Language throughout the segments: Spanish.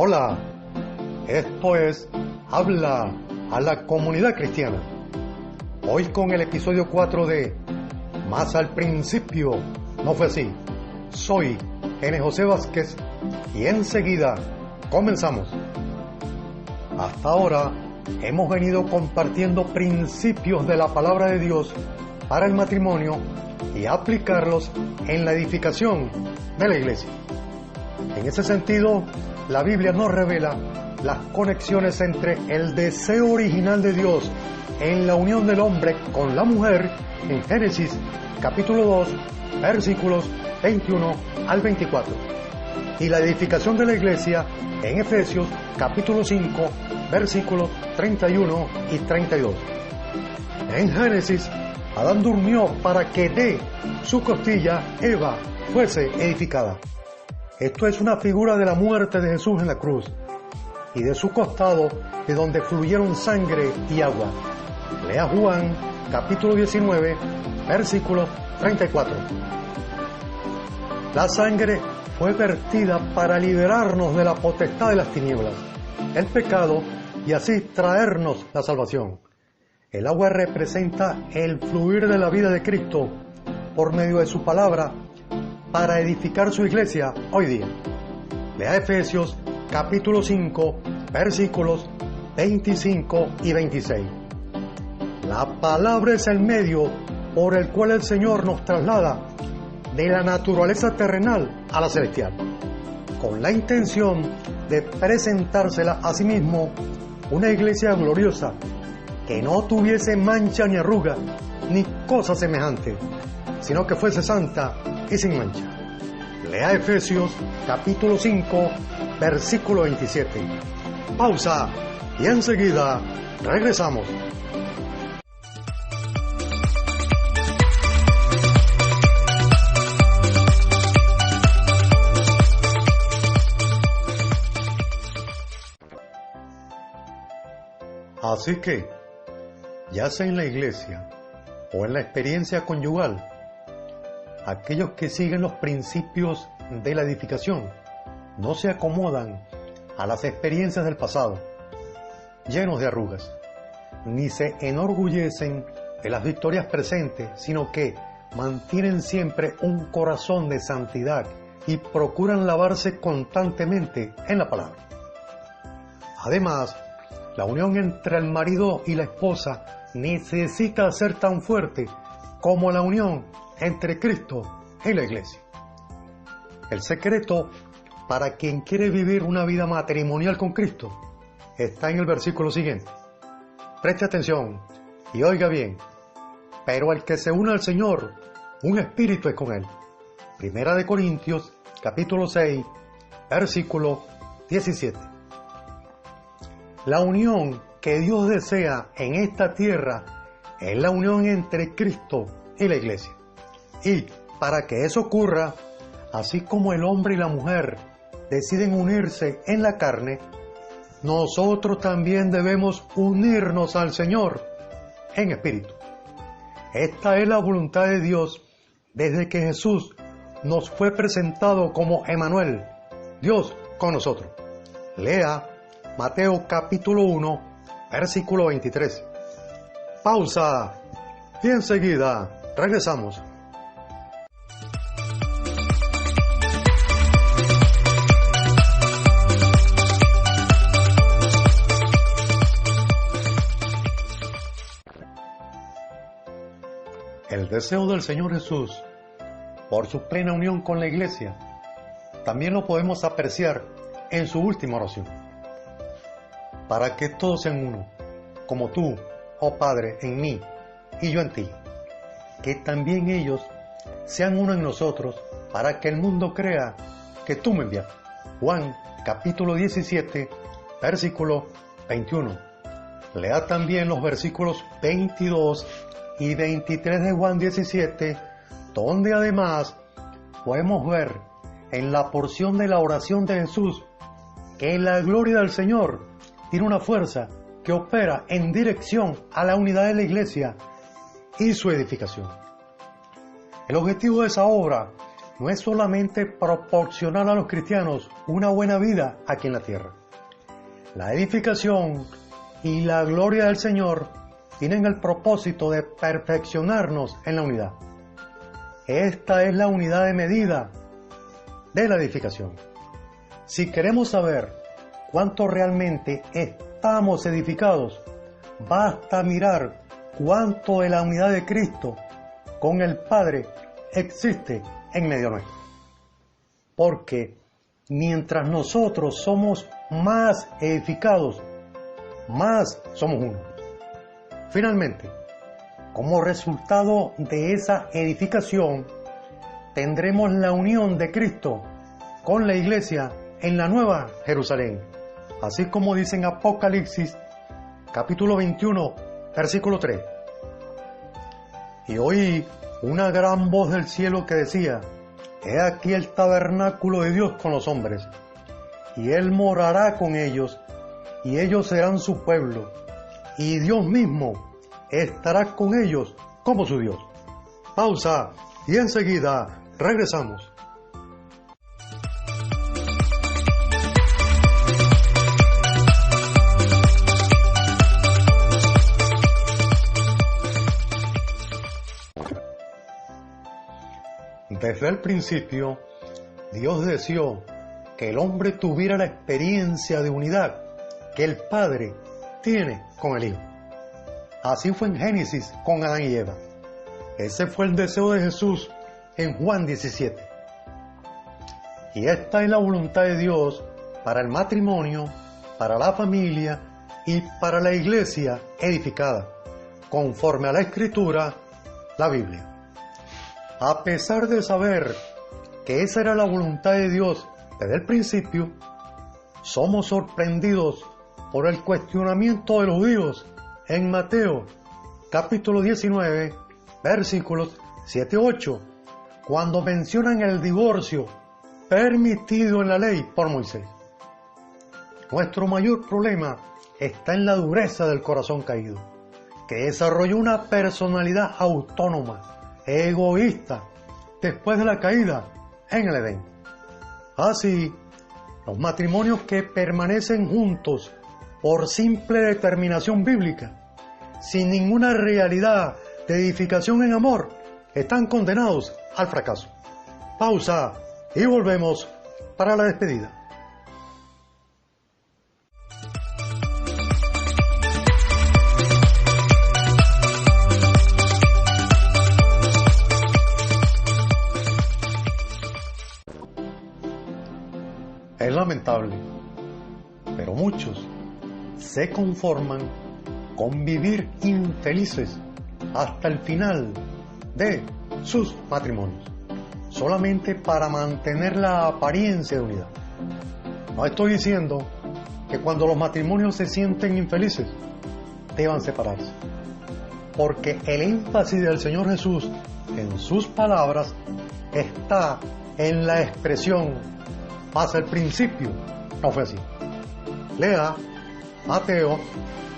Hola, esto es Habla a la Comunidad Cristiana. Hoy con el episodio 4 de Más al principio no fue así. Soy N. José Vázquez y enseguida comenzamos. Hasta ahora hemos venido compartiendo principios de la palabra de Dios para el matrimonio y aplicarlos en la edificación de la iglesia. En ese sentido, la Biblia nos revela las conexiones entre el deseo original de Dios en la unión del hombre con la mujer en Génesis capítulo 2, versículos 21 al 24, y la edificación de la iglesia en Efesios capítulo 5, versículos 31 y 32. En Génesis, Adán durmió para que de su costilla Eva fuese edificada. Esto es una figura de la muerte de Jesús en la cruz y de su costado, de donde fluyeron sangre y agua. Lea Juan capítulo 19, versículo 34. La sangre fue vertida para liberarnos de la potestad de las tinieblas, el pecado, y así traernos la salvación. El agua representa el fluir de la vida de Cristo por medio de su palabra para edificar su iglesia hoy día. Lea Efesios capítulo 5, versículos 25 y 26. La palabra es el medio por el cual el Señor nos traslada de la naturaleza terrenal a la celestial, con la intención de presentársela a sí mismo una iglesia gloriosa, que no tuviese mancha ni arruga, ni cosa semejante, sino que fuese santa y sin mancha. Lea Efesios capítulo 5, versículo 27. Pausa y enseguida regresamos. Así que, ya sea en la iglesia o en la experiencia conyugal, aquellos que siguen los principios de la edificación no se acomodan a las experiencias del pasado, llenos de arrugas, ni se enorgullecen de las victorias presentes, sino que mantienen siempre un corazón de santidad y procuran lavarse constantemente en la palabra. Además, la unión entre el marido y la esposa necesita ser tan fuerte como la unión entre Cristo y la iglesia. El secreto para quien quiere vivir una vida matrimonial con Cristo está en el versículo siguiente. Preste atención y oiga bien. Pero el que se une al Señor, un espíritu es con él. Primera de Corintios, capítulo 6, versículo 17. La unión que Dios desea en esta tierra es la unión entre Cristo y la iglesia. Y para que eso ocurra, así como el hombre y la mujer deciden unirse en la carne, nosotros también debemos unirnos al Señor en espíritu. Esta es la voluntad de Dios desde que Jesús nos fue presentado como Emmanuel, Dios con nosotros. Lea Mateo capítulo 1, versículo 23. Pausa y enseguida regresamos. El deseo del Señor Jesús por su plena unión con la iglesia también lo podemos apreciar en su última oración. Para que todos sean uno, como tú, oh Padre, en mí y yo en ti, que también ellos sean uno en nosotros, para que el mundo crea que tú me enviaste. Juan capítulo 17, versículo 21. Lea también los versículos 22 y 23 de Juan 17, donde además podemos ver en la porción de la oración de Jesús que la gloria del Señor tiene una fuerza que opera en dirección a la unidad de la iglesia y su edificación. El objetivo de esa obra no es solamente proporcionar a los cristianos una buena vida aquí en la tierra. La edificación y la gloria del Señor tienen el propósito de perfeccionarnos en la unidad. Esta es la unidad de medida de la edificación. Si queremos saber cuánto realmente estamos edificados, basta mirar cuánto de la unidad de Cristo con el Padre existe en medio nuestro. Porque mientras nosotros somos más edificados, más somos uno. Finalmente, como resultado de esa edificación, tendremos la unión de Cristo con la Iglesia en la Nueva Jerusalén, así como dice en Apocalipsis, capítulo 21, versículo 3. Y oí una gran voz del cielo que decía: He aquí el tabernáculo de Dios con los hombres, y Él morará con ellos, y ellos serán su pueblo, y Dios mismo estará con ellos como su Dios. Pausa, y enseguida regresamos. Desde el principio, Dios deseó que el hombre tuviera la experiencia de unidad que el Padre tiene con el Hijo. Así fue en Génesis con Adán y Eva. Ese fue el deseo de Jesús en Juan 17. Y esta es la voluntad de Dios para el matrimonio, para la familia y para la iglesia edificada, conforme a la Escritura, la Biblia. A pesar de saber que esa era la voluntad de Dios desde el principio, somos sorprendidos por el cuestionamiento de los judíos en Mateo capítulo 19, versículos 7-8, cuando mencionan el divorcio permitido en la ley por Moisés. Nuestro mayor problema está en la dureza del corazón caído, que desarrolló una personalidad autónoma, egoísta, después de la caída en el Edén. Así, los matrimonios que permanecen juntos por simple determinación bíblica, sin ninguna realidad de edificación en amor, están condenados al fracaso. Pausa y volvemos para la despedida. Es lamentable, pero muchos se conforman con vivir infelices hasta el final de sus matrimonios, solamente para mantener la apariencia de unidad. No estoy diciendo que cuando los matrimonios se sienten infelices, deban separarse, porque el énfasis del Señor Jesús en sus palabras está en la expresión: hasta el principio no fue así. Lea Mateo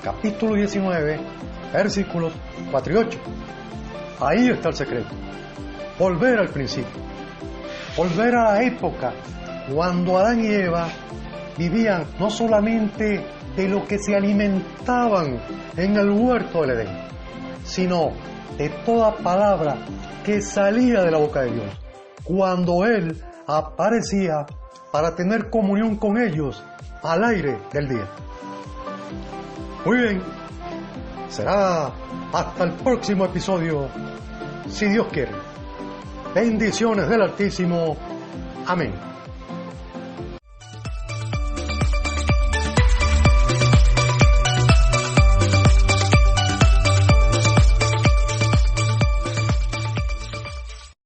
capítulo 19, versículos 4 y 8. Ahí está el secreto. Volver al principio. Volver a la época cuando Adán y Eva vivían no solamente de lo que se alimentaban en el huerto del Edén, sino de toda palabra que salía de la boca de Dios, cuando Él aparecía para tener comunión con ellos al aire del día. Muy bien, será hasta el próximo episodio, si Dios quiere. Bendiciones del Altísimo. Amén.